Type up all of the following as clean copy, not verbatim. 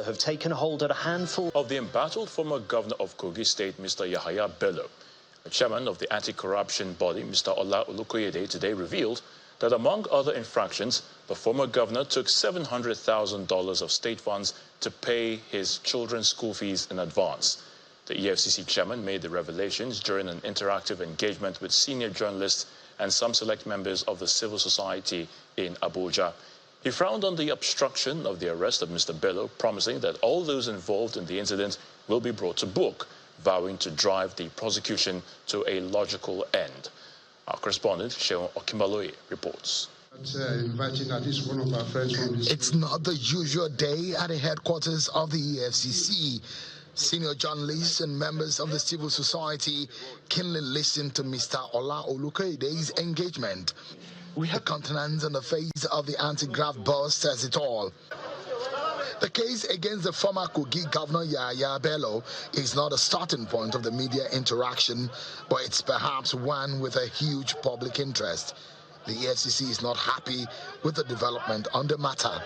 have taken hold at a handful of the embattled former governor of Kogi State, Mr. Yahaya Bello. The chairman of the anti-corruption body, Mr. Ola Olukoyede, today revealed that among other infractions, the former governor took $700,000 of state funds to pay his children's school fees in advance. The EFCC chairman made the revelations during an interactive engagement with senior journalists and some select members of the civil society in Abuja. He frowned on the obstruction of the arrest of Mr. Bello, promising that all those involved in the incident will be brought to book, vowing to drive the prosecution to a logical end. Our correspondent, Sheon Okimaloye, reports. Inviting at least one of our friends from this. It's not the usual day at the headquarters of the EFCC. Senior journalists and members of the civil society keenly listened to Mr. Ola Olukoyede's engagement. The countenance and the face of the anti-graft boss says it all. The case against the former Kogi governor Yahaya Bello is not a starting point of the media interaction, but it's perhaps one with a huge public interest. The EFCC is not happy with the development on the matter.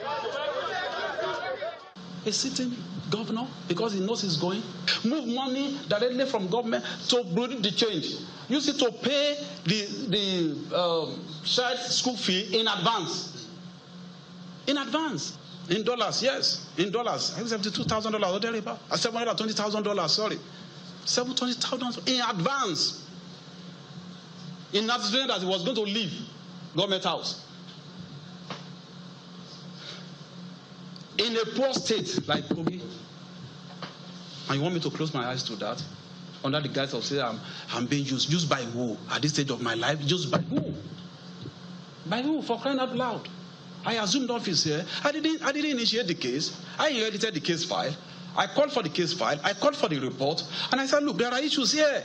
A sitting governor, because he knows he's going, move money directly from government to produce the change. Use it to pay the child school fee in advance. In advance. In dollars, yes. In dollars. $72,000 or thereabout. $720,000, sorry. $720,000 in advance. In anticipating that he was going to leave government house. In a poor state like Kogi. And you want me to close my eyes to that? Under the guise of saying I'm being used. Used by who? At this stage of my life, used by who? By who? For crying out loud. I assumed office here. I didn't initiate the case. I inherited the case file. I called for the case file. I called for the report. And I said, look, there are issues here.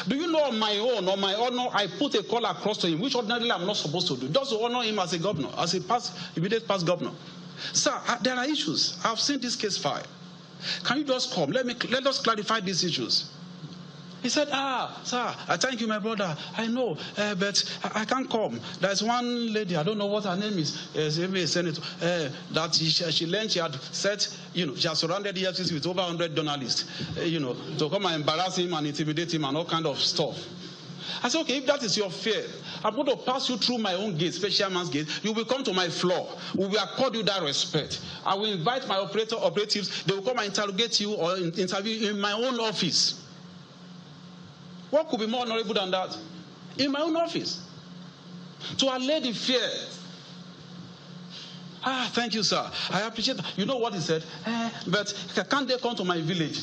Do you know on my own, on my honor, I put a call across to him, which ordinarily I'm not supposed to do. Just to honor him as a governor, as a immediate past governor. Sir, there are issues. I've seen this case file. Can you just come? Let us clarify these issues. He said, sir, I thank you, my brother. I know, but I can't come. There's one lady, I don't know what her name is, Senator, that she learned she had said, she has surrounded the EFCC with over 100 journalists, to come and embarrass him and intimidate him and all kind of stuff. I said, okay, if that is your fear, I'm going to pass you through my own gate, special man's gate. You will come to my floor. We will accord you that respect. I will invite my operatives. They will come and interrogate you or interview you in my own office. What could be more honorable than that? In my own office. To allay the fear. Thank you, sir. I appreciate that. You know what he said? But can't they come to my village?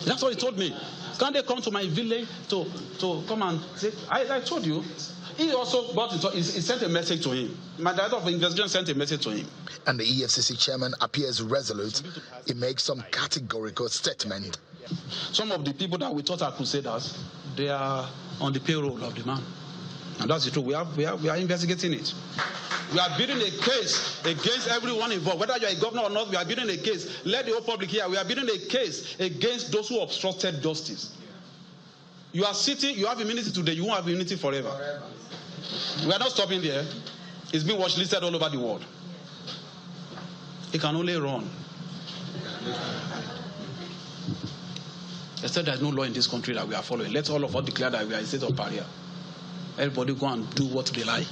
That's what he told me. Can't they come to my village to come and say? I told you. He also he sent a message to him. My director of investigation sent a message to him. And the EFCC chairman appears resolute. He makes some categorical statement. Some of the people that we thought are crusaders, they are on the payroll of the man. And that's the truth. We are investigating it. We are building a case against everyone involved. Whether you are a governor or not, we are building a case. Let the whole public hear. We are building a case against those who obstructed justice. You are sitting, you have immunity today, you won't have immunity forever. We are not stopping there. It's been watch listed all over the world. It can only run. They said there's no law in this country that we are following. Let's all of us declare that we are in a state of barrier. Everybody go and do what they like.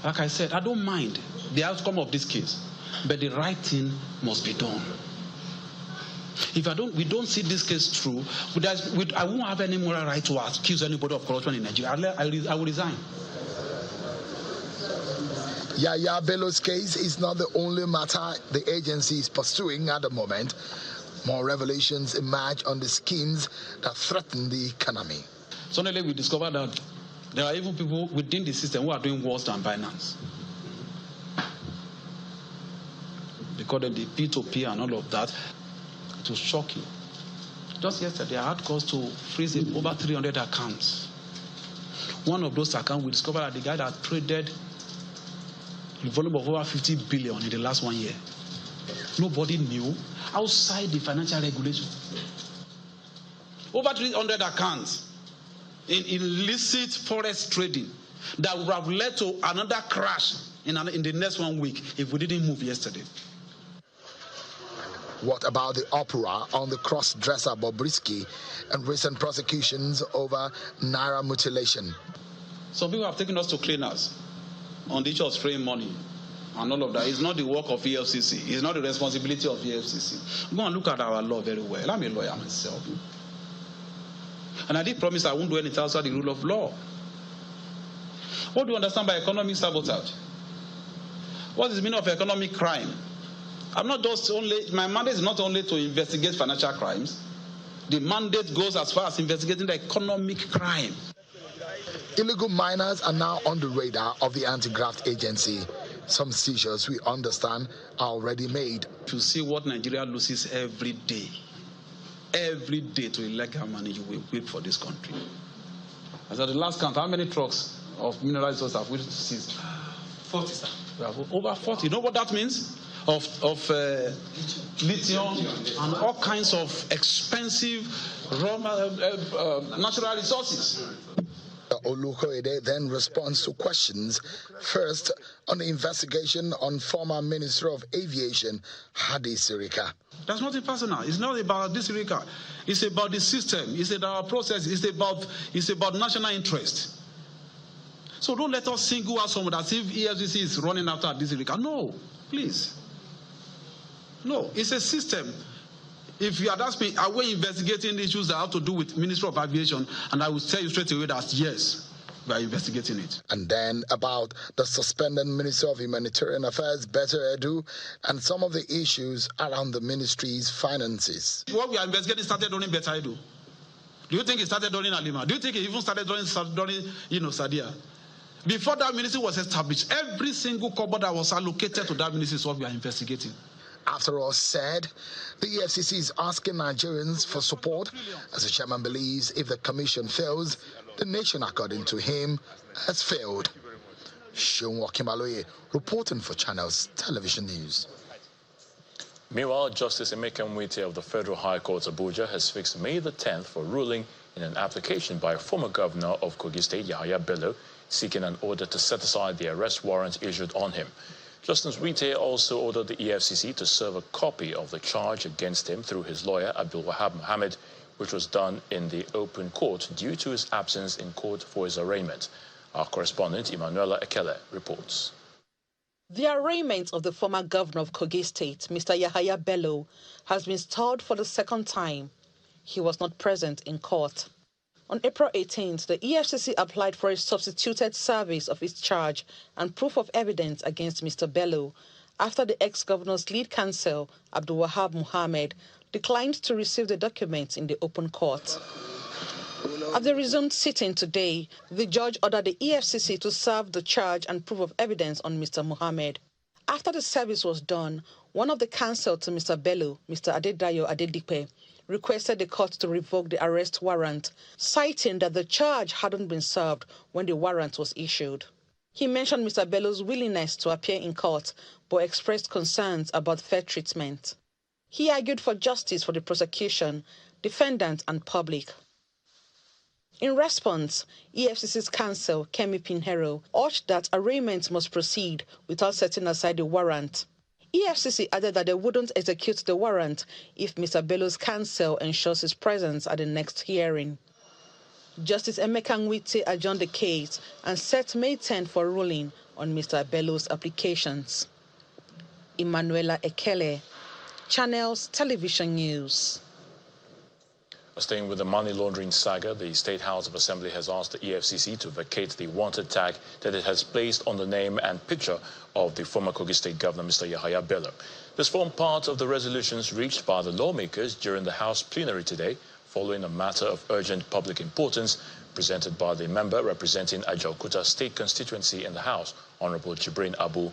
Like I said, I don't mind the outcome of this case, but the right thing must be done. If we don't see this case through, I won't have any moral right to accuse anybody of corruption in Nigeria. I will resign. Yahaya Bello's case is not the only matter the agency is pursuing at the moment. More revelations emerge on the schemes that threaten the economy. Suddenly we discovered that there are even people within the system who are doing worse than Binance. They call them the P2P and all of that. It was shocking. Just yesterday, I had cause to freeze over 300 accounts. One of those accounts, we discovered that the guy that traded the volume of over 50 billion in the last 1 year. Nobody knew outside the financial regulation. Over 300 accounts in illicit forex trading that would have led to another crash in the next 1 week if we didn't move yesterday. What about the uproar on the cross-dresser Bobrisky and recent prosecutions over naira mutilation? Some people have taken us to cleaners on the issue of spraying money and all of that. It's not the work of EFCC. It's not the responsibility of EFCC. Go and look at our law very well. I'm a lawyer myself. And I did promise I won't do anything outside the rule of law. What do you understand by economic sabotage? What is the meaning of economic crime? I'm not just my mandate is not only to investigate financial crimes. The mandate goes as far as investigating the economic crime. Illegal miners are now on the radar of the anti-graft agency. Some seizures, we understand, are already made. To see what Nigeria loses every day to illegal money, you will weep for this country. As at the last count, how many trucks of mineral resources have we seized? 40, sir. We have over 40. You know what that means? Of lithium and all kinds of expensive raw natural resources. Olukoyede then responds to questions, first on the investigation on former Minister of Aviation, Hadi Sirika. That's nothing personal. It's not about this Sirika. It's about the system. It's about our process. It's about national interest. So don't let us single out someone as if EFCC is running after this Sirika. No, please. No, it's a system. If you had asked me, are we investigating issues that have to do with Ministry of Aviation? And I will tell you straight away that yes, we are investigating it. And then about the suspended Minister of Humanitarian Affairs, Better Edu, and some of the issues around the ministry's finances. What we are investigating started during Better Edu. Do you think it started during Alima? Do you think it even started during Sadia? Before that ministry was established, every single kobo that was allocated to that ministry is what we are investigating. After all said, the EFCC is asking Nigerians for support, as the chairman believes if the commission fails, the nation, according to him, has failed. Shunwa Kimaloye, reporting for Channels Television News. Meanwhile, Justice Emefiele of the Federal High Court Abuja has fixed May the 10th for ruling in an application by former governor of Kogi State, Bello, seeking an order to set aside the arrest warrant issued on him. Justice Wite also ordered the EFCC to serve a copy of the charge against him through his lawyer, Abdul Wahab Mohammed, which was done in the open court due to his absence in court for his arraignment. Our correspondent, Emefiele, reports. The arraignment of the former governor of Kogi State, Mr. Bello, has been stalled for the second time. He was not present in court. On April 18th, the EFCC applied for a substituted service of its charge and proof of evidence against Mr. Bello after the ex-governor's lead counsel, Abdul Wahab Mohammed, declined to receive the documents in the open court. At the resumed sitting today, the judge ordered the EFCC to serve the charge and proof of evidence on Mr. Mohammed. After the service was done, one of the counsel to Mr. Bello, Mr. Adedayo Adedipe, requested the court to revoke the arrest warrant, citing that the charge hadn't been served when the warrant was issued. He mentioned Mr. Bello's willingness to appear in court, but expressed concerns about fair treatment. He argued for justice for the prosecution, defendant, and public. In response, EFCC's counsel, Kemi Pinheiro, urged that arraignment must proceed without setting aside the warrant. EFCC added that they wouldn't execute the warrant if Mr. Bello's counsel ensures his presence at the next hearing. Justice Emefiele adjourned the case and set May 10 for ruling on Mr. Bello's applications. Emefiele, Channels Television News. Staying with the money laundering saga, the State House of Assembly has asked the EFCC to vacate the wanted tag that it has placed on the name and picture of the former Kogi State Governor, Mr. Bello. This formed part of the resolutions reached by the lawmakers during the House plenary today, following a matter of urgent public importance presented by the member representing Ajaokuta State constituency in the House, Honorable Jibrin Abu.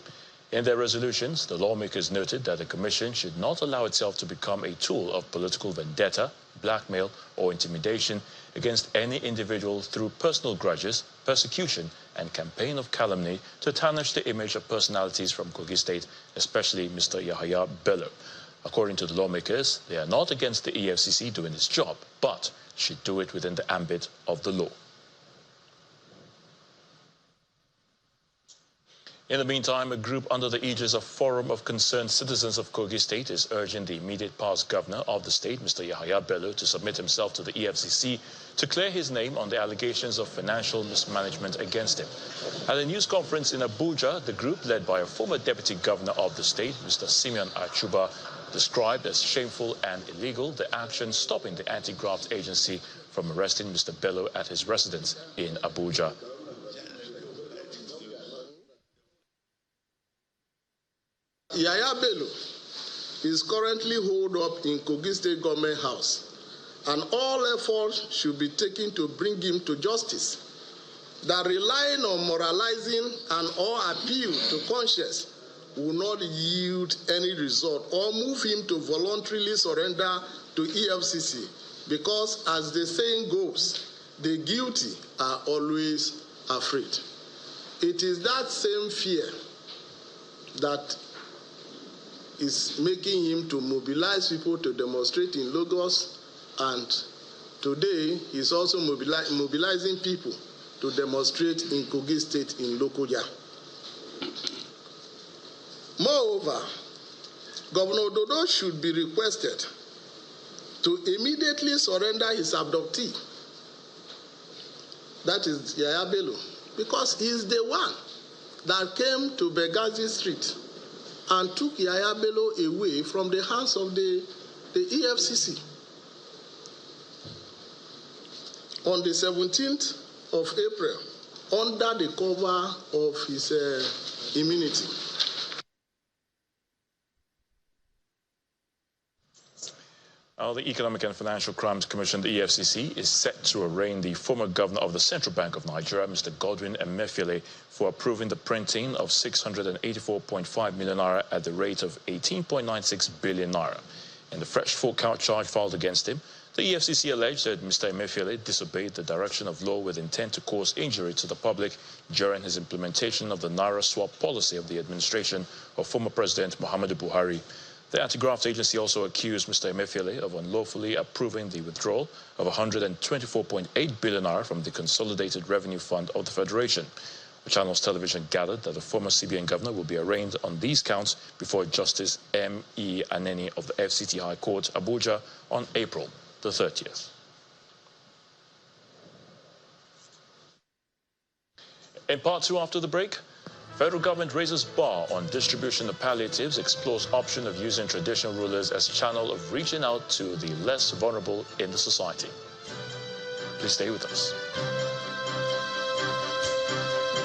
In their resolutions, the lawmakers noted that the Commission should not allow itself to become a tool of political vendetta, blackmail, or intimidation against any individual through personal grudges, persecution, and campaign of calumny to tarnish the image of personalities from Kogi State, especially Mr. Bello. According to the lawmakers, they are not against the EFCC doing its job, but should do it within the ambit of the law. In the meantime, a group under the aegis of Forum of Concerned Citizens of Kogi State is urging the immediate past governor of the state, Mr. Yahaya Bello, to submit himself to the EFCC to clear his name on the allegations of financial mismanagement against him. At a news conference in Abuja, the group, led by a former deputy governor of the state, Mr. Simeon Achuba, described as shameful and illegal the action stopping the anti-graft agency from arresting Mr. Bello at his residence in Abuja. Yahaya Bello is currently holed up in Kogi State Government House, and all efforts should be taken to bring him to justice. That relying on moralizing and or appeal to conscience will not yield any result or move him to voluntarily surrender to EFCC, because, as the saying goes, the guilty are always afraid. It is that same fear that is making him to mobilize people to demonstrate in Lagos, and today he's also mobilizing people to demonstrate in Kogi State in Lokoja. Moreover, Governor Dodo should be requested to immediately surrender his abductee, that is Yahaya Bello, because he's the one that came to Begazi Street and took Yahaya Bello away from the hands of the EFCC. On the 17th of April, under the cover of his immunity. The Economic and Financial Crimes Commission, the EFCC, is set to arraign the former governor of the Central Bank of Nigeria, Mr. Godwin Emefiele, for approving the printing of 684.5 million naira at the rate of 18.96 billion naira. In the fresh full-count charge filed against him, the EFCC alleged that Mr. Emefiele disobeyed the direction of law with intent to cause injury to the public during his implementation of the naira swap policy of the administration of former President Muhammadu Buhari. The anti-graft agency also accused Mr. Emefiele of unlawfully approving the withdrawal of 124.8 billion naira from the Consolidated Revenue Fund of the Federation. The Channels Television gathered that the former CBN governor will be arraigned on these counts before Justice M.E. Aneni of the FCT High Court, Abuja, on April the 30th. In part two after the break, federal government raises bar on distribution of palliatives, explores option of using traditional rulers as channel of reaching out to the less vulnerable in the society. Please stay with us.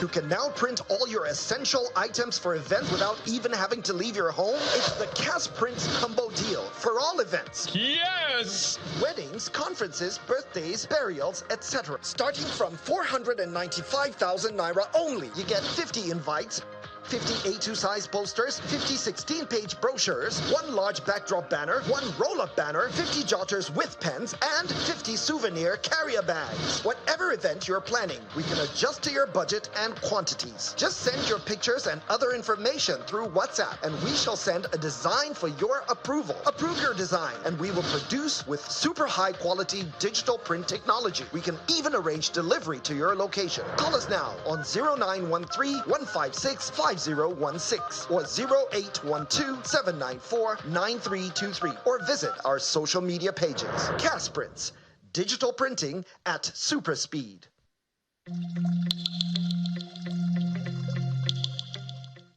You can now print all your essential items for events without even having to leave your home. It's the Cast Print Combo Deal for all events. Yes! Weddings, conferences, birthdays, burials, etc. Starting from 495,000 naira only. You get 50 invites, 50 A2 size posters, 50 16-page brochures, 1 large backdrop banner, 1 roll-up banner, 50 jotters with pens, and 50 souvenir carrier bags. Whatever event you're planning, we can adjust to your budget and quantities. Just send your pictures and other information through WhatsApp, and we shall send a design for your approval. Approve your design, and we will produce with super high-quality digital print technology. We can even arrange delivery to your location. Call us now on 0913-156-5016 or 0812-794-9323, or visit our social media pages. Cast Prints, digital printing at super speed.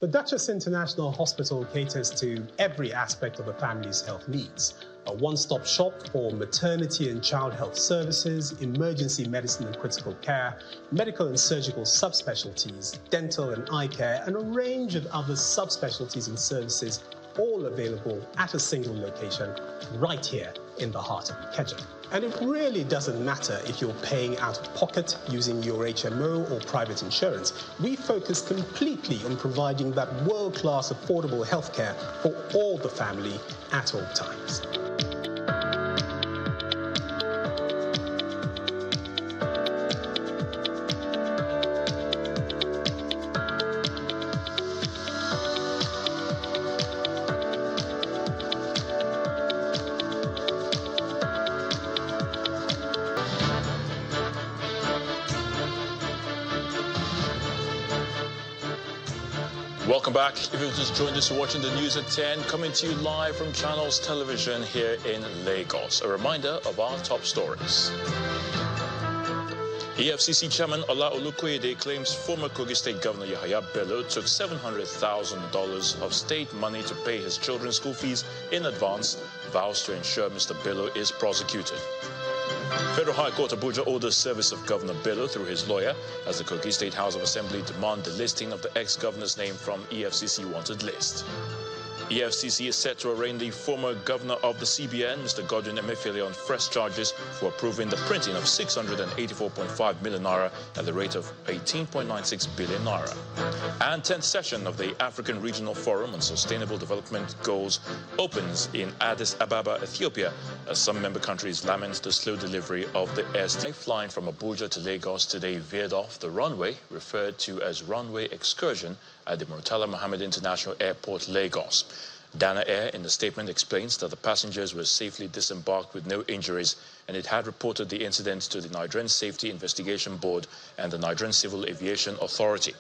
The Duchess International Hospital caters to every aspect of a family's health needs. A one-stop shop for maternity and child health services, emergency medicine and critical care, medical and surgical subspecialties, dental and eye care, and a range of other subspecialties and services, all available at a single location right here in the heart of Ikeja. And it really doesn't matter if you're paying out of pocket using your HMO or private insurance. We focus completely on providing that world-class affordable healthcare for all the family at all times. Welcome back. If you've just joined us, you're watching the news at 10, coming to you live from Channels Television here in Lagos. A reminder of our top stories. EFCC Chairman Ola Olukoyede claims former Kogi State Governor Yahaya Bello took $700,000 of state money to pay his children's school fees in advance, vows to ensure Mr. Bello is prosecuted. Federal High Court Abuja orders service of Governor Bello through his lawyer as the Kogi State House of Assembly demand the listing of the ex-governor's name from EFCC wanted list. EFCC is set to arraign the former governor of the CBN, Mr. Godwin Emefiele, on fresh charges for approving the printing of 684.5 million naira at the rate of 18.96 billion naira. And 10th session of the African Regional Forum on Sustainable Development Goals opens in Addis Ababa, Ethiopia, as some member countries lament the slow delivery of the airstrike. Flying from Abuja to Lagos today veered off the runway, referred to as runway excursion, at the Murtala Mohammed International Airport, Lagos. Dana Air, in the statement, explains that the passengers were safely disembarked with no injuries, and it had reported the incident to the Nigerian Safety Investigation Board and the Nigerian Civil Aviation Authority.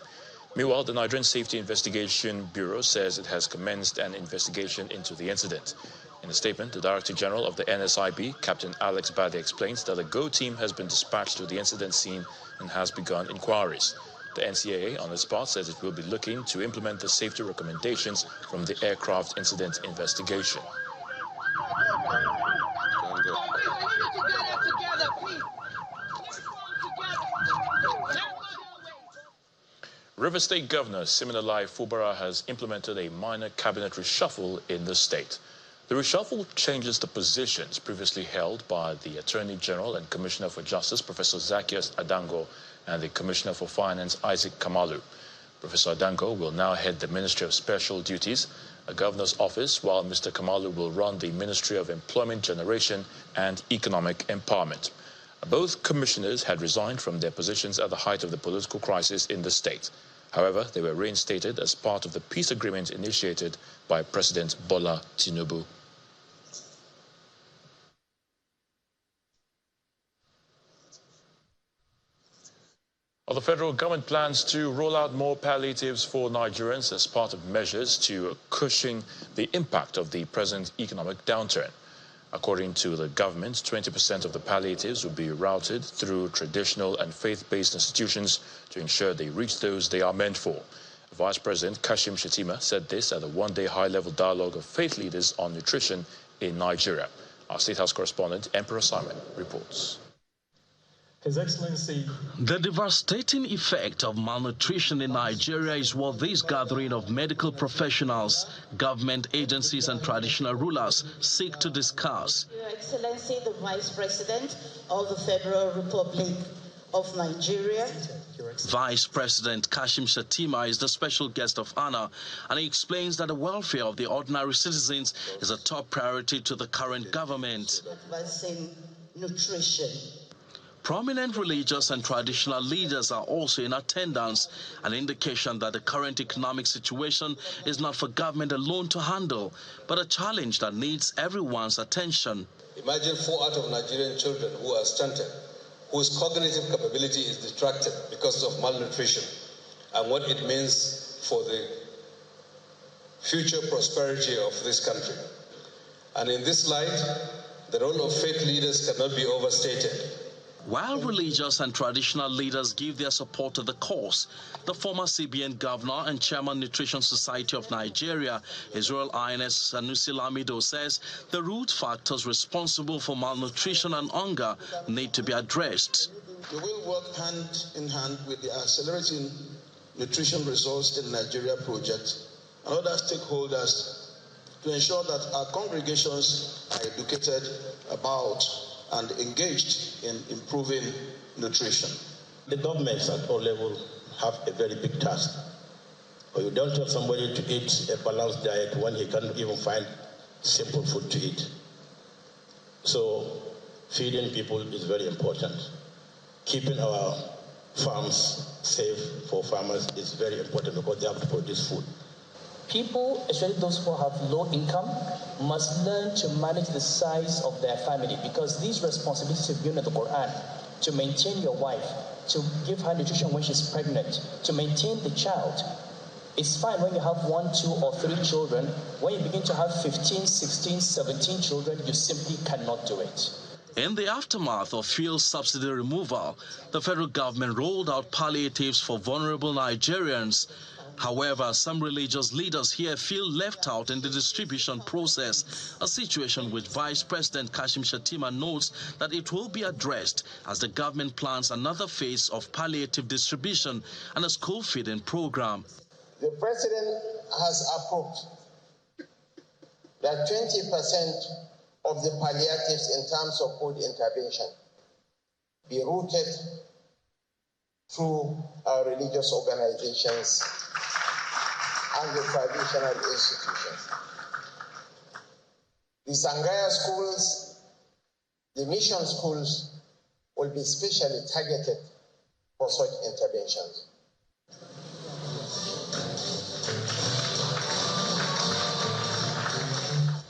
Meanwhile, the Nigerian Safety Investigation Bureau says it has commenced an investigation into the incident. In a statement, the Director General of the NSIB, Captain Alex Bade, explains that a GO team has been dispatched to the incident scene and has begun inquiries. The NCAA, on its part, says it will be looking to implement the safety recommendations from the aircraft incident investigation. River State Governor Siminalayi Fubara has implemented a minor cabinet reshuffle in the state. The reshuffle changes the positions previously held by the Attorney General and Commissioner for Justice, Professor Zacchaeus Adango, and the Commissioner for Finance, Isaac Kamalu. Professor Adango will now head the Ministry of Special Duties, a governor's office, while Mr. Kamalu will run the Ministry of Employment Generation and Economic Empowerment. Both commissioners had resigned from their positions at the height of the political crisis in the state. However, they were reinstated as part of the peace agreement initiated by President Bola Tinubu. The federal government plans to roll out more palliatives for Nigerians as part of measures to cushion the impact of the present economic downturn. According to the government, 20% of the palliatives will be routed through traditional and faith-based institutions to ensure they reach those they are meant for. Vice President Kashim Shettima said this at a one-day high-level dialogue of faith leaders on nutrition in Nigeria. Our State House correspondent, Emperor Simon, reports. His Excellency. The devastating effect of malnutrition in Nigeria is what this gathering of medical professionals, government agencies and traditional rulers seek to discuss. Your Excellency, the Vice President of the Federal Republic of Nigeria. Vice President Kashim Shettima is the special guest of honor, and he explains that the welfare of the ordinary citizens is a top priority to the current government. Advancing nutrition. Prominent religious and traditional leaders are also in attendance, an indication that the current economic situation is not for government alone to handle, but a challenge that needs everyone's attention. Imagine 4 out of Nigerian children who are stunted, whose cognitive capability is distracted because of malnutrition, and what it means for the future prosperity of this country. And in this light, the role of faith leaders cannot be overstated. While religious and traditional leaders give their support to the cause, the former CBN governor and chairman Nutrition Society of Nigeria, His Royal Highness Sanusi Lamido, says the root factors responsible for malnutrition and hunger need to be addressed. We will work hand in hand with the Accelerating Nutrition Resource in Nigeria project and other stakeholders to ensure that our congregations are educated about and engaged in improving nutrition. The governments at all levels have a very big task. Or you don't tell somebody to eat a balanced diet when he can't even find simple food to eat. So feeding people is very important. Keeping our farms safe for farmers is very important because they have to produce food. People, especially those who have low income, must learn to manage the size of their family, because these responsibilities are given in the Quran: to maintain your wife, to give her nutrition when she's pregnant, to maintain the child. It's fine when you have 1, 2, or 3 children. When you begin to have 15, 16, 17 children, you simply cannot do it. In the aftermath of fuel subsidy removal, the federal government rolled out palliatives for vulnerable Nigerians. However, some religious leaders here feel left out in the distribution process, a situation which Vice President Kashim Shettima notes that it will be addressed as the government plans another phase of palliative distribution and a school feeding program. The President has approved that 20% of the palliatives in terms of food intervention be routed through our religious organizations and the traditional institutions. The Sangaya schools, the mission schools will be specially targeted for such interventions.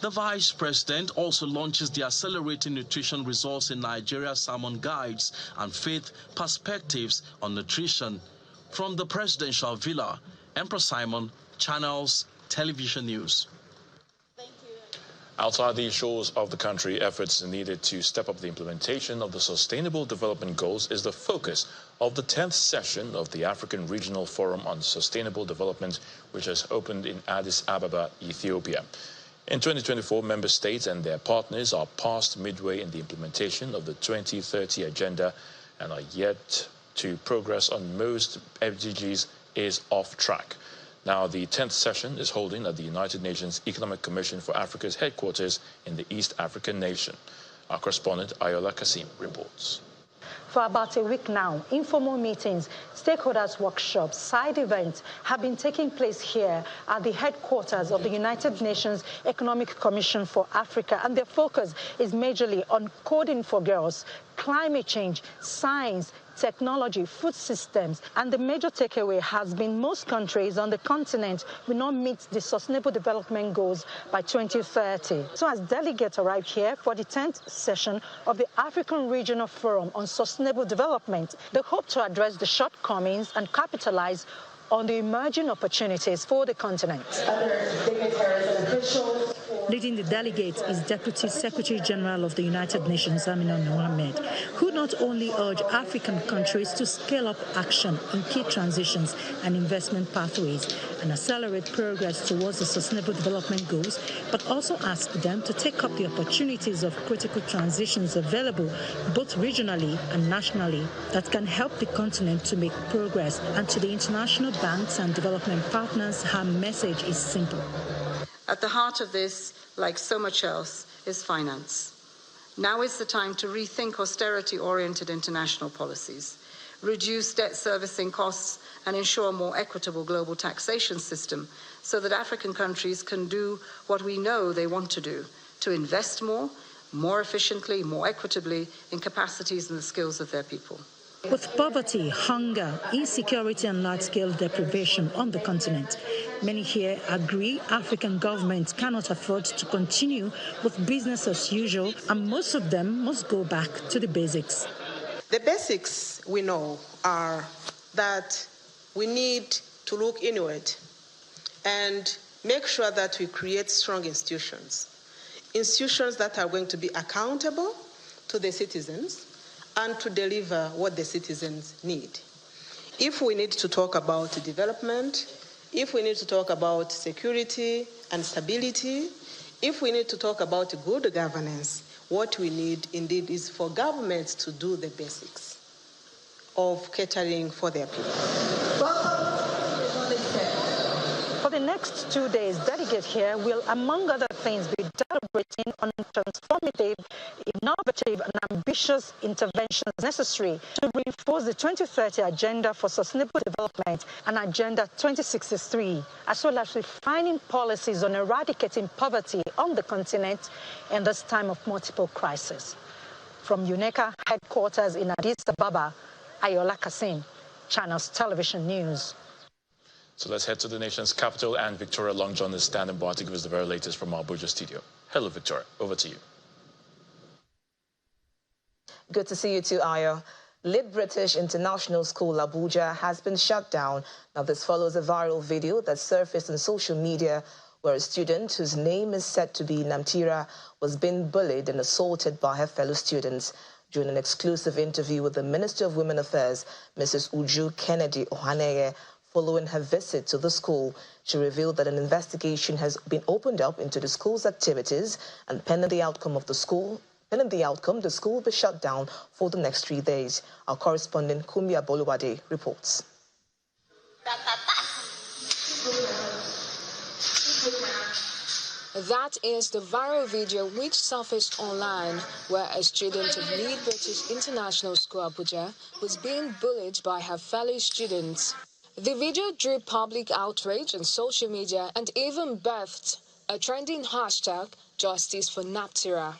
The Vice President also launches the Accelerating Nutrition Results in Nigeria Sermon Guides and Faith Perspectives on Nutrition. From the Presidential Villa, Emperor Simon, Channels Television News. Outside the shores of the country, efforts needed to step up the implementation of the Sustainable Development Goals is the focus of the 10th session of the African Regional Forum on Sustainable Development, which has opened in Addis Ababa, Ethiopia. In 2024, member states and their partners are past midway in the implementation of the 2030 agenda and are yet to progress on most SDGs is off track. Now, the 10th session is holding at the United Nations Economic Commission for Africa's headquarters in the East African nation. Our correspondent, Ayola Kasim, reports. For about a week now, informal meetings, stakeholders workshops, side events have been taking place here at the headquarters of the United Nations Economic Commission for Africa, and their focus is majorly on coding for girls, climate change, science, technology, food systems, and the major takeaway has been most countries on the continent will not meet the Sustainable Development Goals by 2030. So as delegates arrive here for the 10th session of the African Regional Forum on Sustainable Development, they hope to address the shortcomings and capitalize on the emerging opportunities for the continent. Leading the delegates is Deputy Secretary General of the United Nations, Amina Mohammed, who not only urged African countries to scale up action in key transitions and investment pathways and accelerate progress towards the Sustainable Development Goals, but also asked them to take up the opportunities of critical transitions available both regionally and nationally that can help the continent to make progress. And to the international banks and development partners, her message is simple. At the heart of this, like so much else, is finance. Now is the time to rethink austerity-oriented international policies, reduce debt servicing costs, and ensure a more equitable global taxation system so that African countries can do what we know they want to do, to invest more efficiently, more equitably in capacities and the skills of their people. With poverty, hunger, insecurity and large-scale deprivation on the continent, many here agree African governments cannot afford to continue with business as usual, and most of them must go back to the basics. The basics we know are that we need to look inward and make sure that we create strong institutions that are going to be accountable to the citizens and to deliver what the citizens need. If we need to talk about development, if we need to talk about security and stability, if we need to talk about good governance, what we need indeed is for governments to do the basics of catering for their people. For the next 2 days, delegates here will, among other things, be deliberating on transformative, innovative, and ambitious interventions necessary to reinforce the 2030 Agenda for Sustainable Development and Agenda 2063, as well as refining policies on eradicating poverty on the continent in this time of multiple crises. From UNECA headquarters in Addis Ababa, Ayola Kasim, Channels Television News. So let's head to the nation's capital, and Victoria Longjohn is standing by to give us the very latest from our Abuja studio. Hello, Victoria. Over to you. Good to see you too, Ayo. Lead British International School Abuja has been shut down. Now, this follows a viral video that surfaced on social media where a student whose name is said to be Namtira was being bullied and assaulted by her fellow students. During an exclusive interview with the Minister of Women Affairs, Mrs. Uju Kennedy Ohaneye, following her visit to the school, she revealed that an investigation has been opened up into the school's activities, and pending the outcome, the school will be shut down for the next 3 days. Our correspondent Kumbi Abolubade reports. That is the viral video which surfaced online where a student of Lead British International School Abuja was being bullied by her fellow students. The video drew public outrage on social media and even birthed a trending hashtag, Justice for Namtira.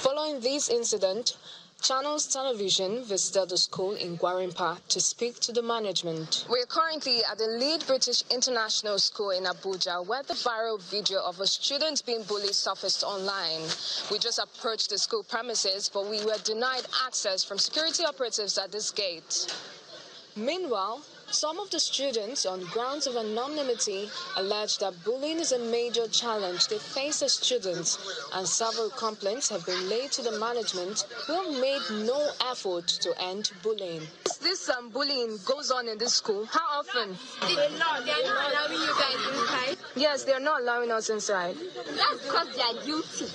Following this incident, Channels Television visited the school in Gwarimpa to speak to the management. We're currently at the Lead British International School in Abuja, where the viral video of a student being bullied surfaced online. We just approached the school premises, but we were denied access from security operatives at this gate. Meanwhile, some of the students, on grounds of anonymity, allege that bullying is a major challenge they face as students, and several complaints have been laid to the management, who have made no effort to end bullying. This bullying goes on in this school. How often? They're not allowing you guys inside? Yes, they're not allowing us inside. That's because they are guilty.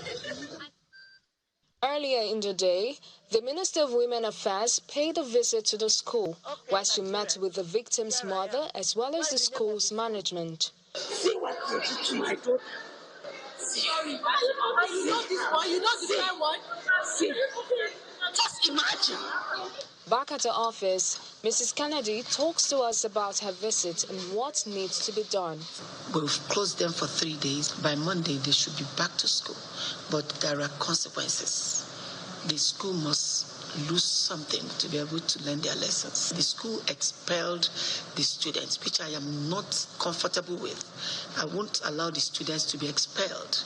Earlier in the day, the Minister of Women Affairs paid a visit to the school, where she met with the victim's mother as well as the school's management. See what you did to my daughter. Sorry. You know this one? You know the guy one? See. Just imagine. Back at her office, Mrs. Kennedy talks to us about her visit and what needs to be done. We've closed them for 3 days. By Monday, they should be back to school. But there are consequences. The school must lose something to be able to learn their lessons. The school expelled the students, which I am not comfortable with. I won't allow the students to be expelled.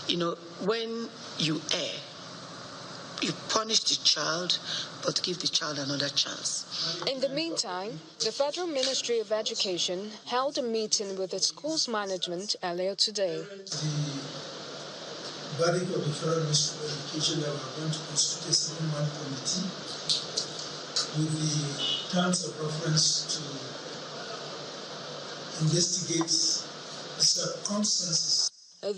You know, when you err, you punish the child, but give the child another chance. In the meantime, the Federal Ministry of Education held a meeting with the school's management earlier today. The verdict of the Federal Ministry of Education that we are going to constitute a 7-man committee with the terms of reference to investigate the circumstances.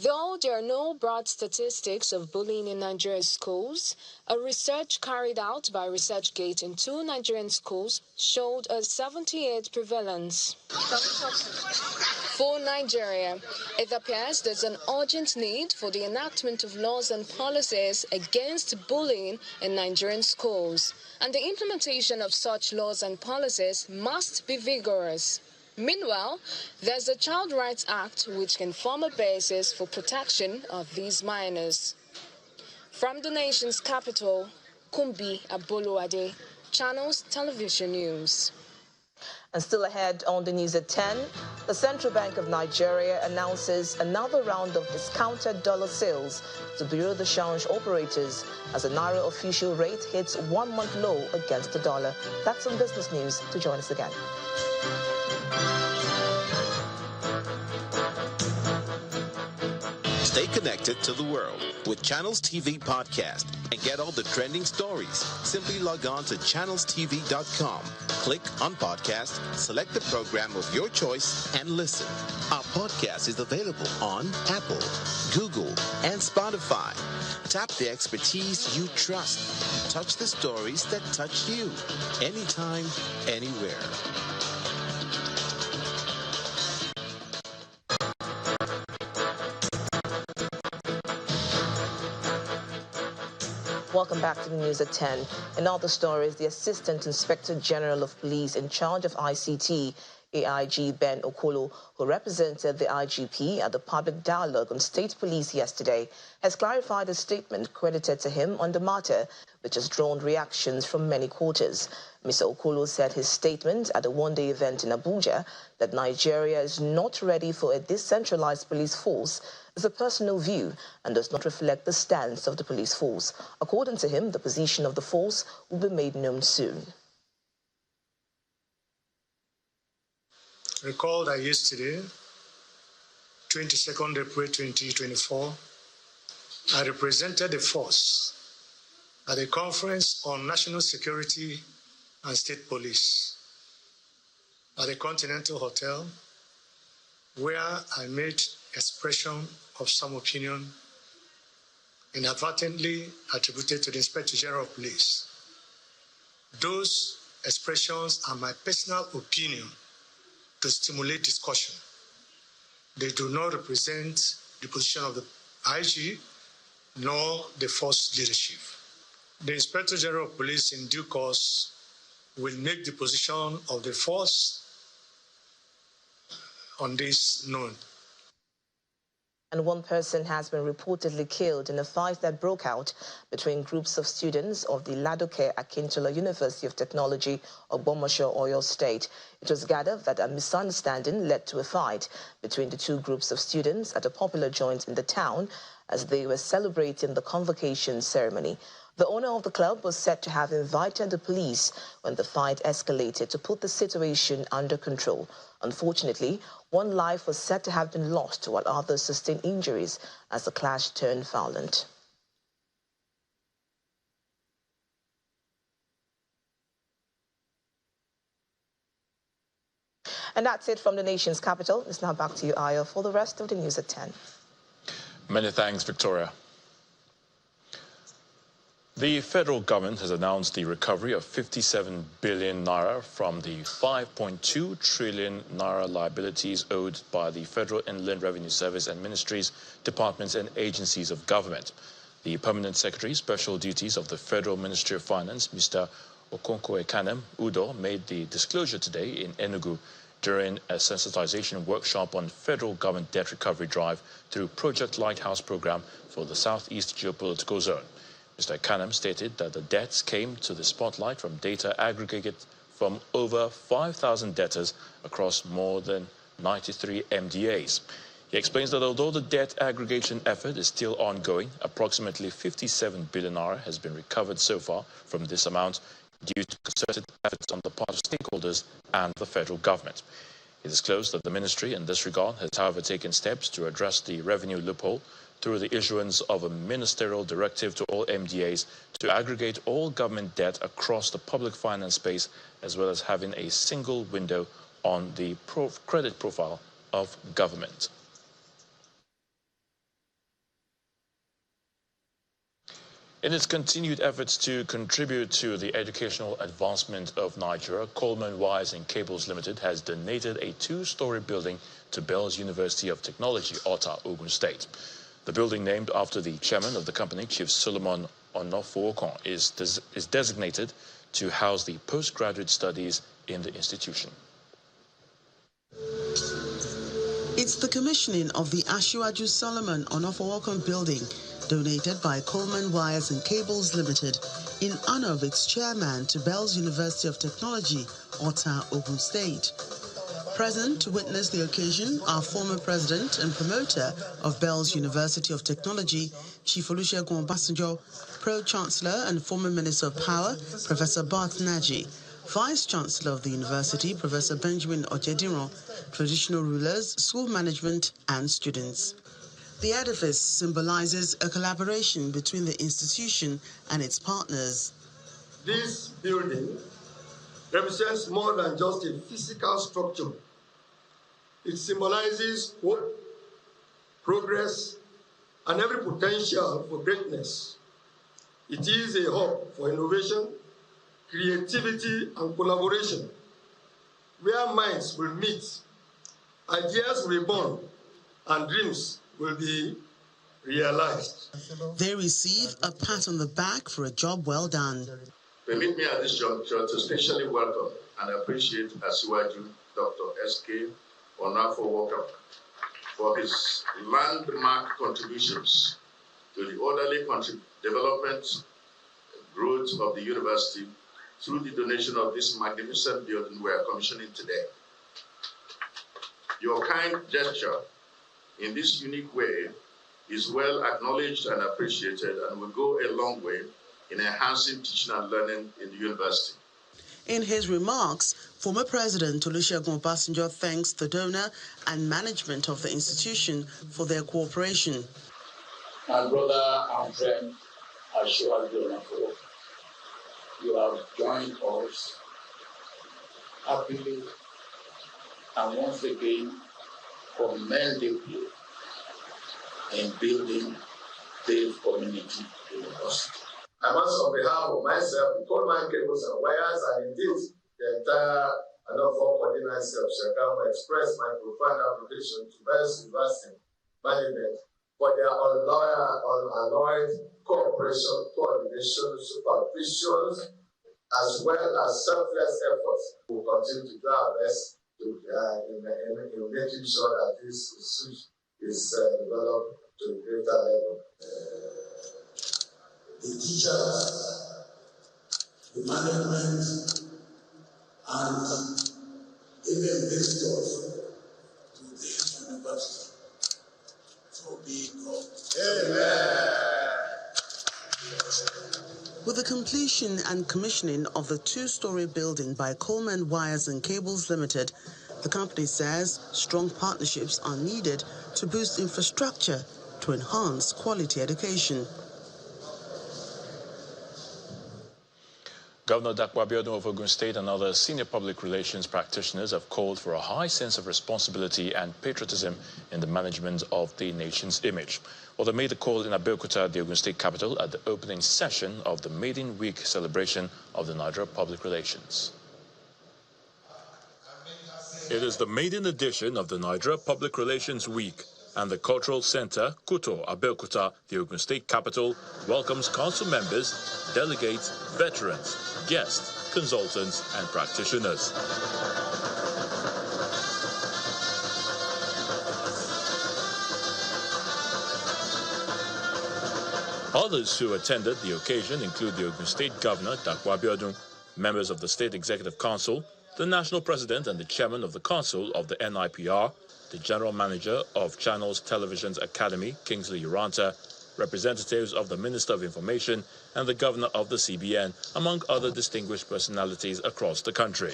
Though there are no broad statistics of bullying in Nigerian schools, a research carried out by ResearchGate in 2 Nigerian schools showed a 78% prevalence. For Nigeria, it appears there's an urgent need for the enactment of laws and policies against bullying in Nigerian schools, and the implementation of such laws and policies must be vigorous. Meanwhile, there's the Child Rights Act, which can form a basis for protection of these minors. From the nation's capital, Kumbi Abolubade, Channels Television News. And still ahead on the news at 10, the Central Bank of Nigeria announces another round of discounted dollar sales to Bureau de Change operators as the Naira official rate hits 1-month low against the dollar. That's on Business News. To join us again. Stay connected to the world with Channels TV Podcast and get all the trending stories. Simply log on to channelstv.com. Click on Podcast, select the program of your choice, and listen. Our podcast is available on Apple, Google, and Spotify. Tap the expertise you trust. Touch the stories that touch you. Anytime, anywhere. Welcome back to the news at 10. In other stories, the Assistant Inspector General of Police in charge of ICT, AIG Ben Okolo, who represented the IGP at the public dialogue on state police yesterday, has clarified a statement credited to him on the matter, which has drawn reactions from many quarters. Mr. Okolo said his statement at a one-day event in Abuja that Nigeria is not ready for a decentralized police force is a personal view and does not reflect the stance of the police force. According to him, the position of the force will be made known soon. Recall that yesterday, 22nd April 2024, I represented the force at a conference on national security and state police at the Continental Hotel, where I made expression of some opinion inadvertently attributed to the Inspector General of Police. Those expressions are my personal opinion to stimulate discussion. They do not represent the position of the IG nor the force leadership. The Inspector General of Police in due course will make the position of the force on this known. And one person has been reportedly killed in a fight that broke out between groups of students of the Ladoke Akintola University of Technology, Ogbomoso, Oyo State. It was gathered that a misunderstanding led to a fight between the two groups of students at a popular joint in the town as they were celebrating the convocation ceremony. The owner of the club was said to have invited the police when the fight escalated to put the situation under control. Unfortunately, one life was said to have been lost while others sustained injuries as the clash turned violent. And that's it from the nation's capital. It's now back to you, Ayo, for the rest of the news at 10. Many thanks, Victoria. The federal government has announced the recovery of 57 billion naira from the 5.2 trillion naira liabilities owed by the Federal Inland Revenue Service and ministries, departments and agencies of government. The Permanent Secretary, Special Duties of the Federal Ministry of Finance, Mr. Okonkwo-Ekanem Udo, made the disclosure today in Enugu during a sensitization workshop on federal government debt recovery drive through Project Lighthouse program for the Southeast Geopolitical Zone. Mr. Ekanem stated that the debts came to the spotlight from data aggregated from over 5,000 debtors across more than 93 MDAs. He explains that although the debt aggregation effort is still ongoing, approximately 57 billion naira has been recovered so far from this amount due to concerted efforts on the part of stakeholders and the federal government. He disclosed that the ministry in this regard has, however, taken steps to address the revenue loophole through the issuance of a ministerial directive to all MDAs to aggregate all government debt across the public finance space, as well as having a single window on the credit profile of government. In its continued efforts to contribute to the educational advancement of Nigeria, Coleman Wires and Cables Limited has donated a 2-story building to Bello University of Technology, Ota, Ogun State. The building, named after the chairman of the company, Chief Solomon Onofuokon, is designated to house the postgraduate studies in the institution. It's the commissioning of the Asiwaju Solomon Onofuokon building, donated by Coleman Wires and Cables Limited, in honor of its chairman to Bello University of Technology, Ota, Ogun State. Present to witness the occasion are former president and promoter of Bello University of Technology, Chief Olusegun Obasanjo, Pro-Chancellor and former Minister of Power, Professor Bart Naji, Vice-Chancellor of the University, Professor Benjamin Ojediran, traditional rulers, school management and students. The edifice symbolizes a collaboration between the institution and its partners. This building represents more than just a physical structure. It symbolizes hope, progress, and every potential for greatness. It is a hub for innovation, creativity, and collaboration, where minds will meet, ideas will be born, and dreams will be realized. They receive a pat on the back for a job well done. Permit me at this juncture to specially welcome and appreciate Asiwaju Dr. S.K. Onofuokon for his landmark contributions to the orderly development growth of the university through the donation of this magnificent building we are commissioning today. Your kind gesture in this unique way is well acknowledged and appreciated and will go a long way in enhancing teaching and learning in the university. In his remarks, former President Olusegun Obasanjo thanks the donor and management of the institution for their cooperation. My brother and friend, Emefiele, you have joined us happily and once again commendably in building the community university. I must, on behalf of myself, the Coleman Cables and Wires, and indeed the entire Norfolk Ordinary Self-Shakam, express my profound appreciation to Bello University management for their unalloyed cooperation, coordination, supervision, as well as selfless efforts. We will continue to do our best to, in making sure that this is developed to a greater level. The teachers, the management, and even visitors to the university. So be God. Amen. With the completion and commissioning of the two-story building by Coleman Wires and Cables Limited, the company says strong partnerships are needed to boost infrastructure to enhance quality education. Governor Dapo Abiodun of Ogun State and other senior public relations practitioners have called for a high sense of responsibility and patriotism in the management of the nation's image. Well, they made the call in Abeokuta, the Ogun State capital, at the opening session of the Maiden Week celebration of the Nigeria Public Relations. It is the maiden edition of the Nigeria Public Relations Week, and the Cultural Center, Kuto, Abeokuta, the Ogun State capital, welcomes council members, delegates, veterans, guests, consultants, and practitioners. Others who attended the occasion include the Ogun State Governor, Dapo Abiodun, members of the State Executive Council, the National President and the Chairman of the Council of the NIPR, the General Manager of Channels Television's Academy, Kingsley Uranta, representatives of the Minister of Information and the Governor of the CBN, among other distinguished personalities across the country.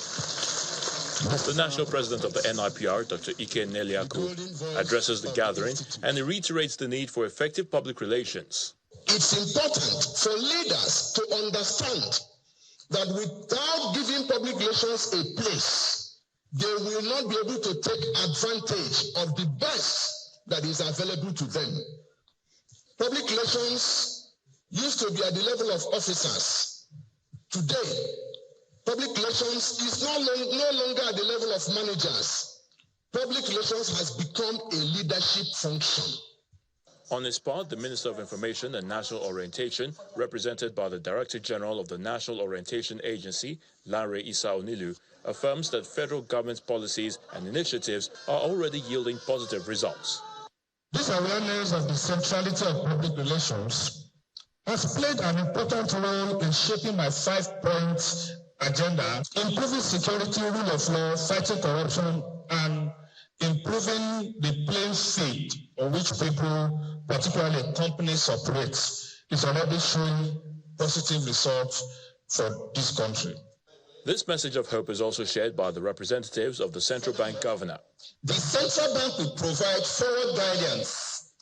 The National President of the NIPR, Dr. Ike Neliaku, addresses the gathering and he reiterates the need for effective public relations. It's important for leaders to understand that without giving public relations a place, they will not be able to take advantage of the best that is available to them. Public relations used to be at the level of officers. Today, public relations is no longer at the level of managers. Public relations has become a leadership function. On his part, the Minister of Information and National Orientation, represented by the Director General of the National Orientation Agency, Lanre Issa Onilu, affirms that federal government's policies and initiatives are already yielding positive results. This awareness of the centrality of public relations has played an important role in shaping my 5-point agenda, improving security, rule of law, fighting corruption, and improving the playing field on which people, particularly companies, operate. Is already showing positive results for this country. This message of hope is also shared by the representatives of the Central Bank Governor. The Central Bank will provide forward guidance,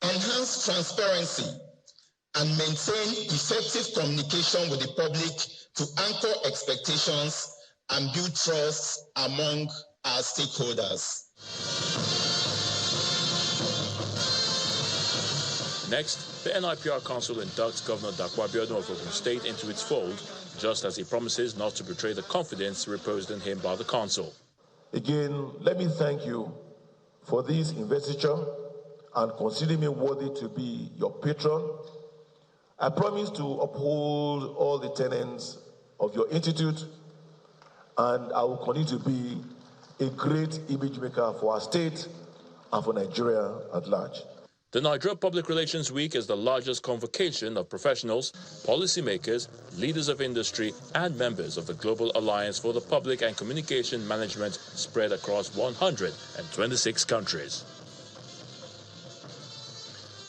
enhance transparency, and maintain effective communication with the public to anchor expectations and build trust among our stakeholders. Next, the NIPR Council inducts Governor Dapo Abiodun of Ogun State into its fold, just as he promises not to betray the confidence reposed in him by the Council. Again, let me thank you for this investiture and consider me worthy to be your patron. I promise to uphold all the tenets of your institute, and I will continue to be a great image maker for our state and for Nigeria at large. The Nigeria Public Relations Week is the largest convocation of professionals, policymakers, leaders of industry, and members of the Global Alliance for the Public and Communication Management spread across 126 countries.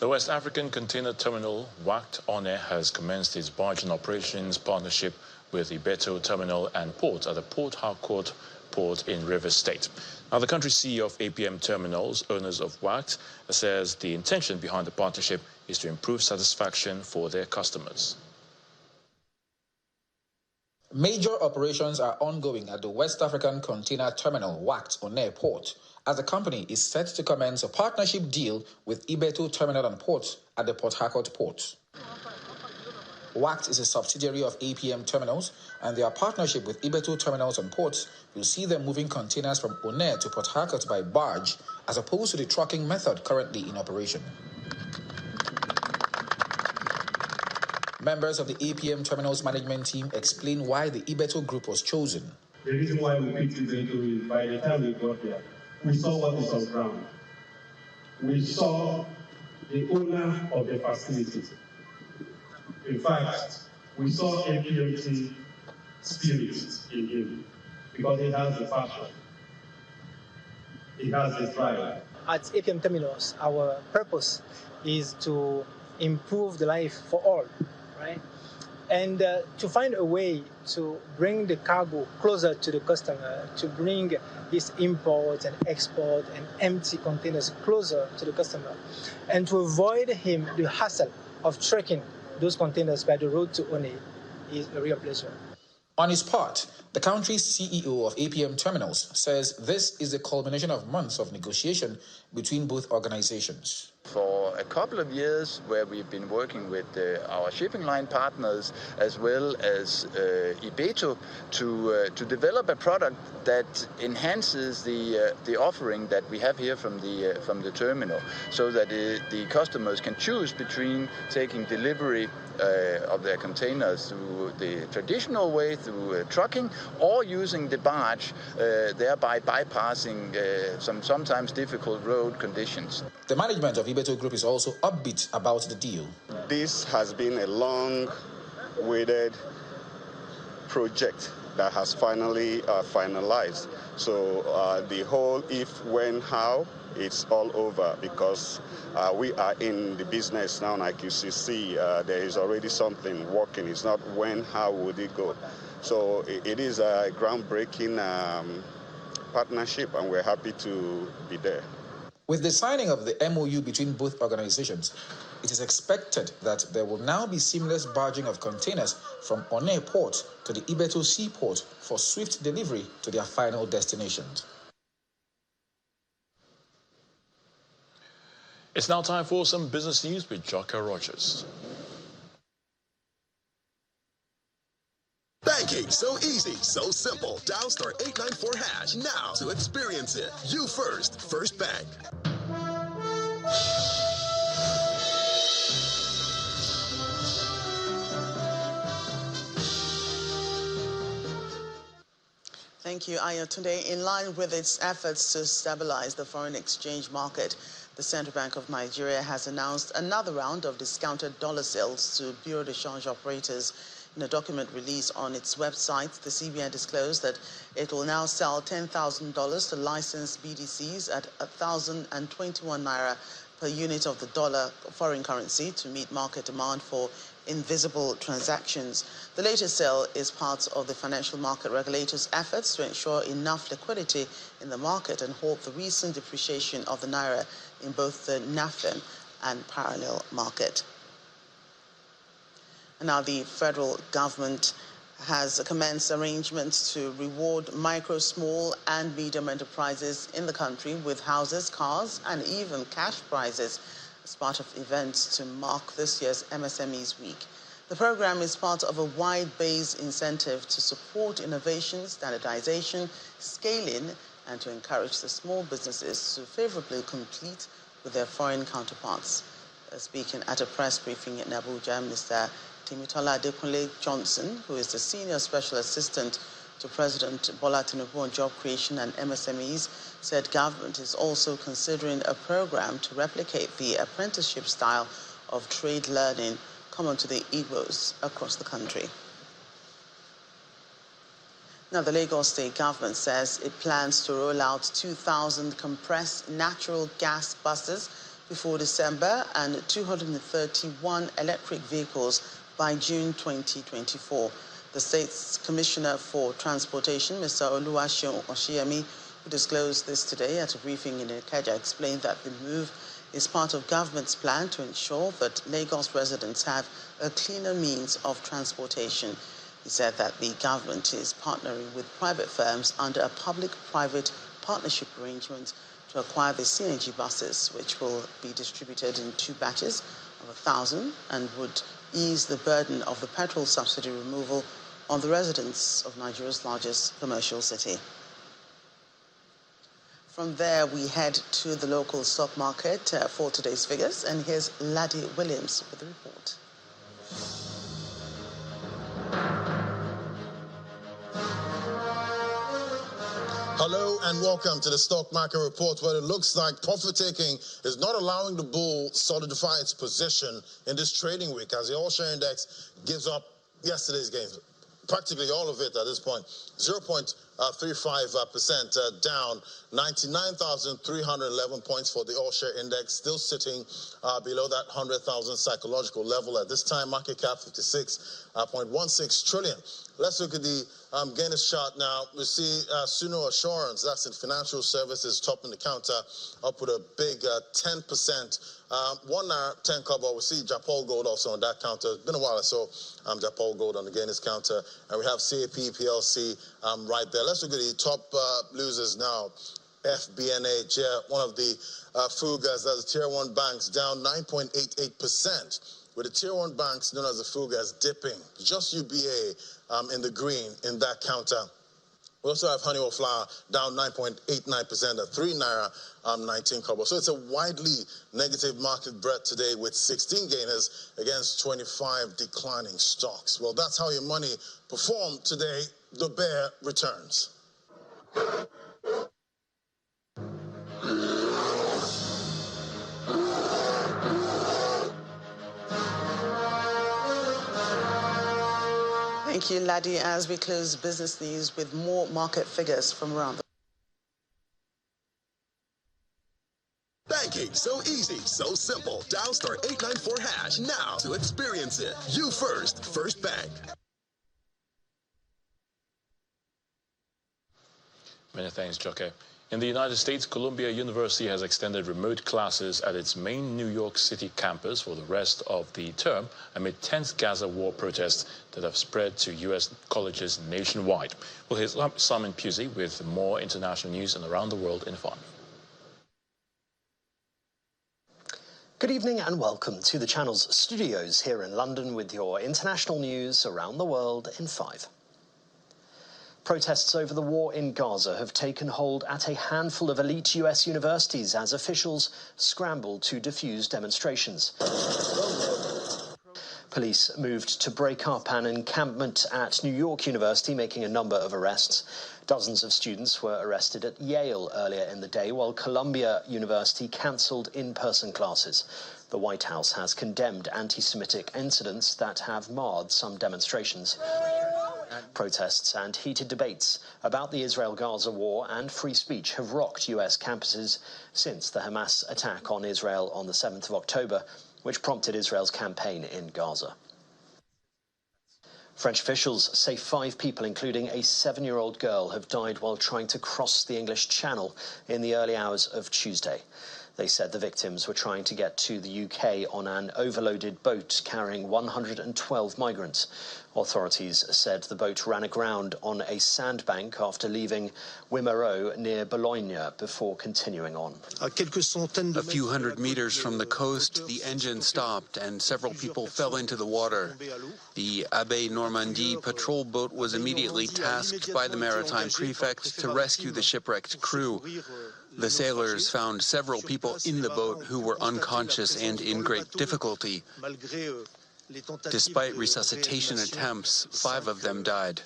The West African Container Terminal, WACT ONE, has commenced its barging operations partnership with the Bello Terminal and Port at the Port Harcourt Port in Rivers State. Now, the country CEO of APM Terminals, owners of WACT, says the intention behind the partnership is to improve satisfaction for their customers. Major operations are ongoing at the West African Container Terminal, WACT ONE Port, as the company is set to commence a partnership deal with Bello Terminal and Port at the Port Harcourt Port. WACT is a subsidiary of APM Terminals, and their partnership with Bello Terminals and Ports will see them moving containers from ONE to Port Harcourt by barge, as opposed to the trucking method currently in operation. Members of the APM Terminals management team explain why the Bello Group was chosen. The reason why we picked Bello is by the time we got there, we saw what is on ground. We saw the owner of the facility. In fact, we saw APMT spirit in him because he has the passion, he has the drive. At APM Terminals, our purpose is to improve the life for all, right? And to find a way to bring the cargo closer to the customer, to bring this import and export and empty containers closer to the customer, and to avoid him the hassle of trekking those containers by the road to ONE is a real pleasure. On his part, the country's CEO of APM Terminals says this is the culmination of months of negotiation between both organizations. For a couple of years, where we've been working with our shipping line partners as well as Bello to develop a product that enhances the offering that we have here from the terminal, so that the customers can choose between taking delivery of their containers through the traditional way, through trucking, or using the barge, thereby bypassing some sometimes difficult road conditions. The management of Bello Group is also upbeat about the deal. This has been a long-awaited project that has finally finalized. So the whole if, when, how, it's all over, because we are in the business now, like you see, there is already something working. It's not when, how would it go. So it is a groundbreaking partnership, and we're happy to be there. With the signing of the MOU between both organizations, it is expected that there will now be seamless barging of containers from ONE Port to the Bello Seaport for swift delivery to their final destinations. It's now time for some business news with Jocko Rogers. Banking so easy, so simple. Dial *894# now to experience it. You first, First Bank. Thank you, Ayotunde. In line with its efforts to stabilize the foreign exchange market, the Central Bank of Nigeria has announced another round of discounted dollar sales to Bureau de Change operators. In a document released on its website, the CBN disclosed that it will now sell $10,000 to licensed BDCs at 1,021 naira per unit of the dollar foreign currency to meet market demand for invisible transactions. The latest sale is part of the financial market regulators' efforts to ensure enough liquidity in the market and halt the recent depreciation of the naira in both the NAFEM and parallel market. Now, the federal government has commenced arrangements to reward micro, small and medium enterprises in the country with houses, cars and even cash prizes as part of events to mark this year's MSMEs Week. The program is part of a wide-based incentive to support innovation, standardization, scaling, and to encourage the small businesses to favorably compete with their foreign counterparts. Speaking at a press briefing in Abuja, Mr. Timitola Adekunle Johnson, who is the Senior Special Assistant to President Bola Tinubu on job creation and MSMEs, said government is also considering a program to replicate the apprenticeship style of trade learning common to the Igbos across the country. Now, the Lagos State government says it plans to roll out 2,000 compressed natural gas buses before December and 231 electric vehicles by June 2024. The state's Commissioner for Transportation, Mr. Oluwaseun Oshiyemi, who disclosed this today at a briefing in Ikeja, explained that the move is part of government's plan to ensure that Lagos residents have a cleaner means of transportation. He said that the government is partnering with private firms under a public-private partnership arrangement to acquire the CNG buses, which will be distributed in 2 batches of 1,000 and would ease the burden of the petrol subsidy removal on the residents of Nigeria's largest commercial city. From there, we head to the local stock market for today's figures, and here's Laddie Williams with the report. Hello and welcome to the Stock Market Report, where it looks like profit-taking is not allowing the bull solidify its position in this trading week as the all-share index gives up yesterday's gains. Practically all of it at this point, 0.35% down, 99,311 points for the all-share index, still sitting below that 100,000 psychological level at this time. Market cap 56.16 trillion. Let's look at the gainers chart now. We see Suno Assurance, that's in financial services, topping the counter up with a big 10%. 1 naira 10 kobo. We see Japol Gold also on that counter. It's been a while I saw Japol Gold on the gainers counter. And we have CAP PLC right there. Let's look at the top losers now. FBNA, one of the FUGAs, that's the Tier 1 banks, down 9.88%. With the Tier 1 banks known as the FUGAs dipping. Just UBA in the green in that counter. We also have Honeywell Flour down 9.89% at 3 naira 19 kobo. So it's a widely negative market breadth today with 16 gainers against 25 declining stocks. Well, that's how your money performed today. The bear returns. Thank you, Laddie, as we close business news with more market figures from around the Banking, so easy, so simple. Dial *894# now to experience it. You first, First Bank. Many thanks, Joke. In the United States, Columbia University has extended remote classes at its main New York City campus for the rest of the term amid tense Gaza war protests that have spread to U.S. colleges nationwide. We'll hear Simon Pusey with more international news and around the world in 5. Good evening and welcome to the Channel's studios here in London with your international news around the world in 5. Protests over the war in Gaza have taken hold at a handful of elite US universities as officials scramble to defuse demonstrations. Police moved to break up an encampment at New York University, making a number of arrests. Dozens of students were arrested at Yale earlier in the day, while Columbia University cancelled in-person classes. The White House has condemned anti-Semitic incidents that have marred some demonstrations. Protests and heated debates about the Israel-Gaza war and free speech have rocked US campuses since the Hamas attack on Israel on the 7th of October, which prompted Israel's campaign in Gaza. French officials say 5 people, including a 7-year-old girl, have died while trying to cross the English Channel in the early hours of Tuesday. They said the victims were trying to get to the UK on an overloaded boat carrying 112 migrants. Authorities said the boat ran aground on a sandbank after leaving Wimereux near Boulogne before continuing on. A few hundred meters from the coast, the engine stopped and several people fell into the water. The Abbé Normandie patrol boat was immediately tasked by the maritime prefect to rescue the shipwrecked crew. The sailors found several people in the boat who were unconscious and in great difficulty. Despite resuscitation attempts, 5 of them died.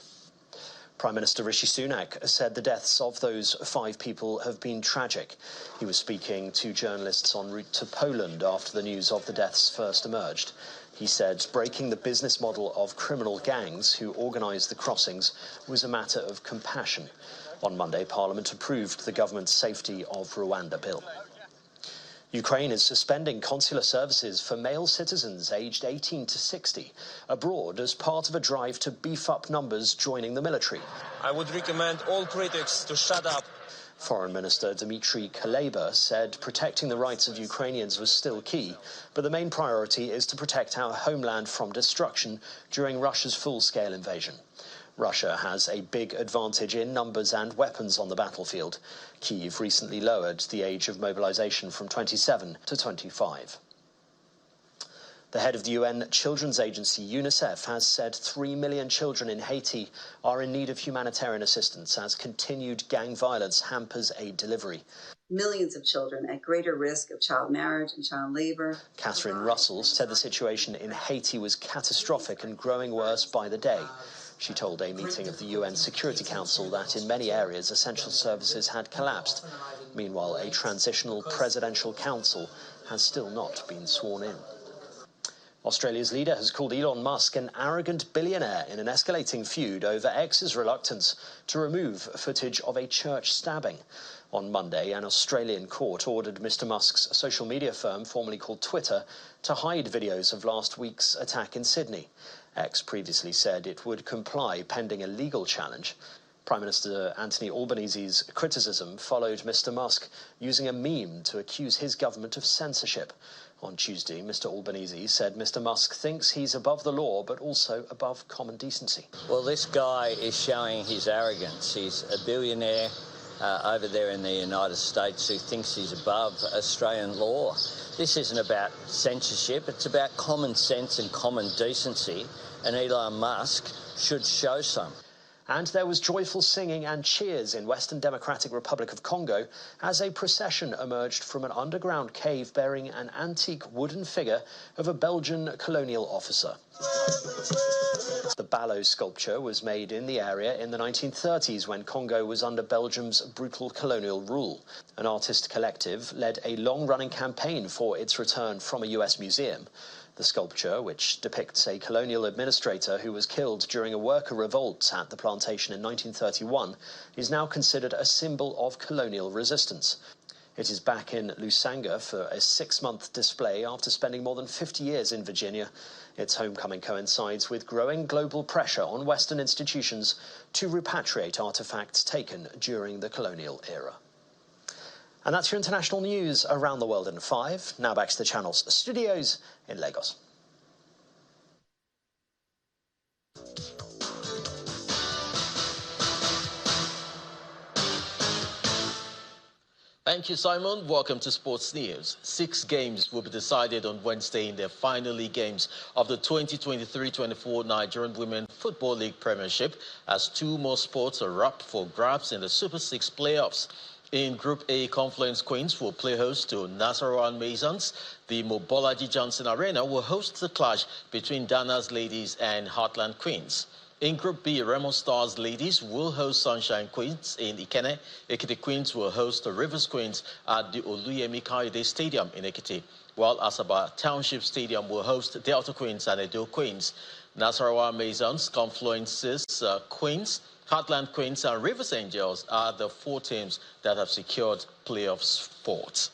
Prime Minister Rishi Sunak said the deaths of those 5 people have been tragic. He was speaking to journalists en route to Poland after the news of the deaths first emerged. He said breaking the business model of criminal gangs who organised the crossings was a matter of compassion. On Monday, Parliament approved the government's Safety of Rwanda bill. Ukraine is suspending consular services for male citizens aged 18 to 60 abroad as part of a drive to beef up numbers joining the military. I would recommend all critics to shut up. Foreign Minister Dmytro Kuleba said protecting the rights of Ukrainians was still key, but the main priority is to protect our homeland from destruction during Russia's full-scale invasion. Russia has a big advantage in numbers and weapons on the battlefield. Kyiv recently lowered the age of mobilization from 27 to 25. The head of the UN Children's Agency, UNICEF, has said 3 million children in Haiti are in need of humanitarian assistance as continued gang violence hampers aid delivery. Millions of children at greater risk of child marriage and child labor. Catherine Russell said the situation in Haiti was catastrophic and growing worse by the day. She told a meeting of the UN Security Council that in many areas essential services had collapsed. Meanwhile, a transitional presidential council has still not been sworn in. Australia's leader has called Elon Musk an arrogant billionaire in an escalating feud over X's reluctance to remove footage of a church stabbing. On Monday, an Australian court ordered Mr. Musk's social media firm, formerly called Twitter, to hide videos of last week's attack in Sydney. X previously said it would comply pending a legal challenge. Prime Minister Anthony Albanese's criticism followed Mr. Musk using a meme to accuse his government of censorship. On Tuesday, Mr. Albanese said Mr. Musk thinks he's above the law, but also above common decency. Well, this guy is showing his arrogance. He's a billionaire over there in the United States who thinks he's above Australian law. This isn't about censorship, it's about common sense and common decency, and Elon Musk should show some. And there was joyful singing and cheers in Western Democratic Republic of Congo as a procession emerged from an underground cave bearing an antique wooden figure of a Belgian colonial officer. The Bello sculpture was made in the area in the 1930s when Congo was under Belgium's brutal colonial rule. An artist collective led a long-running campaign for its return from a US museum. The sculpture, which depicts a colonial administrator who was killed during a worker revolt at the plantation in 1931, is now considered a symbol of colonial resistance. It is back in Lusanga for a 6-month display after spending more than 50 years in Virginia. Its homecoming coincides with growing global pressure on Western institutions to repatriate artifacts taken during the colonial era. And that's your international news around the world in 5. Now back to the Channel's studios in Lagos. Thank you, Simon. Welcome to Sports News. 6 games will be decided on Wednesday in the final league games of the 2023-24 Nigerian Women Football League Premiership, as 2 more spots are up for grabs in the Super 6 playoffs. In Group A, Confluence Queens will play host to Nasarawa Masons. The Mobolaji Johnson Arena will host the clash between Dana's Ladies and Heartland Queens. In Group B, Remo Stars Ladies will host Sunshine Queens in Ikene. Ekiti Queens will host the Rivers Queens at the Oluyemi Kayode Stadium in Ekiti, while Asaba Township Stadium will host Delta Queens and Edo Queens. Nasarawa Masons, Confluences Queens, Heartland Queens and Rivers Angels are the 4 teams that have secured playoff spots.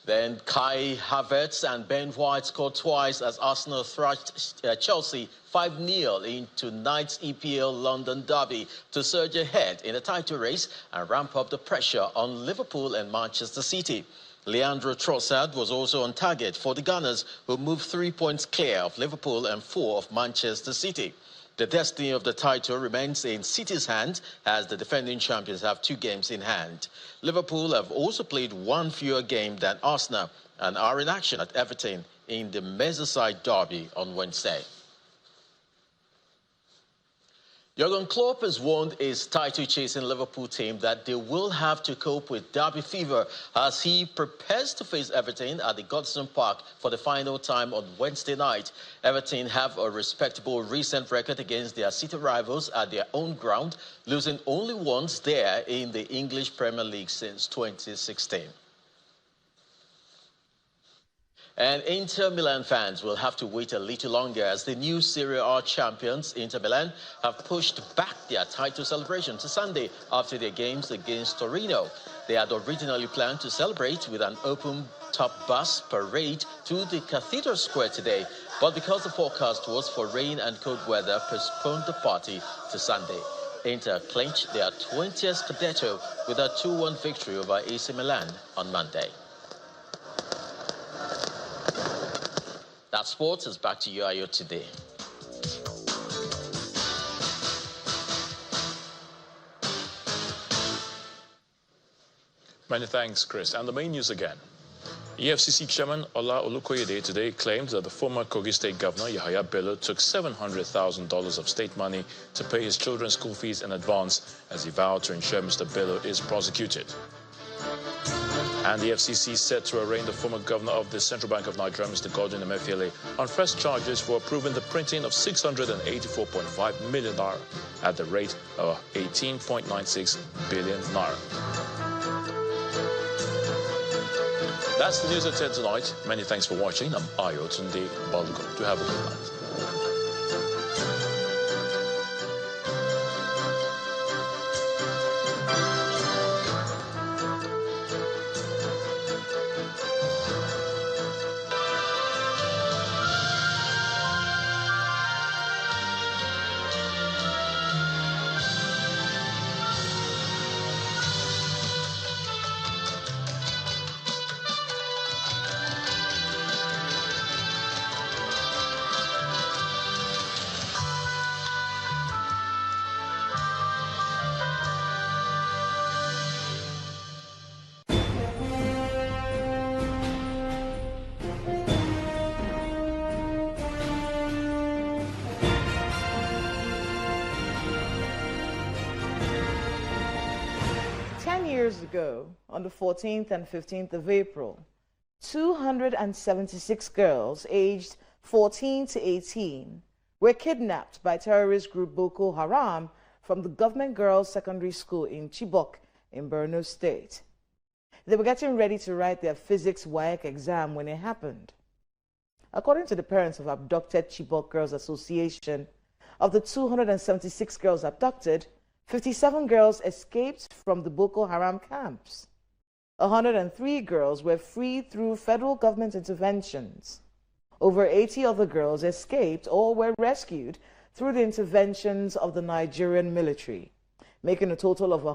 Then Kai Havertz and Ben White scored twice as Arsenal thrashed Chelsea 5-0 in tonight's EPL London derby to surge ahead in the title race and ramp up the pressure on Liverpool and Manchester City. Leandro Trossard was also on target for the Gunners, who moved 3 points clear of Liverpool and 4 of Manchester City. The destiny of the title remains in City's hand, as the defending champions have 2 games in hand. Liverpool have also played 1 fewer game than Arsenal and are in action at Everton in the Merseyside derby on Wednesday. Jurgen Klopp has warned his title-chasing Liverpool team that they will have to cope with derby fever as he prepares to face Everton at the Goodison Park for the final time on Wednesday night. Everton have a respectable recent record against their city rivals at their own ground, losing only once there in the English Premier League since 2016. And Inter Milan fans will have to wait a little longer as the new Serie A champions, Inter Milan, have pushed back their title celebration to Sunday after their games against Torino. They had originally planned to celebrate with an open-top bus parade to the Cathedral Square today, but because the forecast was for rain and cold weather, postponed the party to Sunday. Inter clinched their 20th Scudetto with a 2-1 victory over AC Milan on Monday. That sports is back to you, Ayo, today. Many thanks, Chris. And the main news again. EFCC Chairman Ola Olukoyede today claimed that the former Kogi State Governor Yahaya Bello took $700,000 of state money to pay his children's school fees in advance as he vowed to ensure Mr. Bello is prosecuted. And the EFCC set to arraign the former governor of the Central Bank of Nigeria, Mr. Godwin Emefiele, on fresh charges for approving the printing of 684.5 million naira at the rate of 18.96 billion naira. That's the news at 10 tonight. Many thanks for watching. I'm Ayo Tunde Balgo. Do have a good night. Years ago, on the 14th and 15th of April, 276 girls aged 14 to 18 were kidnapped by terrorist group Boko Haram from the government girls' secondary school in Chibok in Borno State. They were getting ready to write their physics WAEC exam when it happened. According to the parents of abducted Chibok Girls Association, of the 276 girls abducted, 57 girls escaped from the Boko Haram camps. 103 girls were freed through federal government interventions. Over 80 other girls escaped or were rescued through the interventions of the Nigerian military, making a total of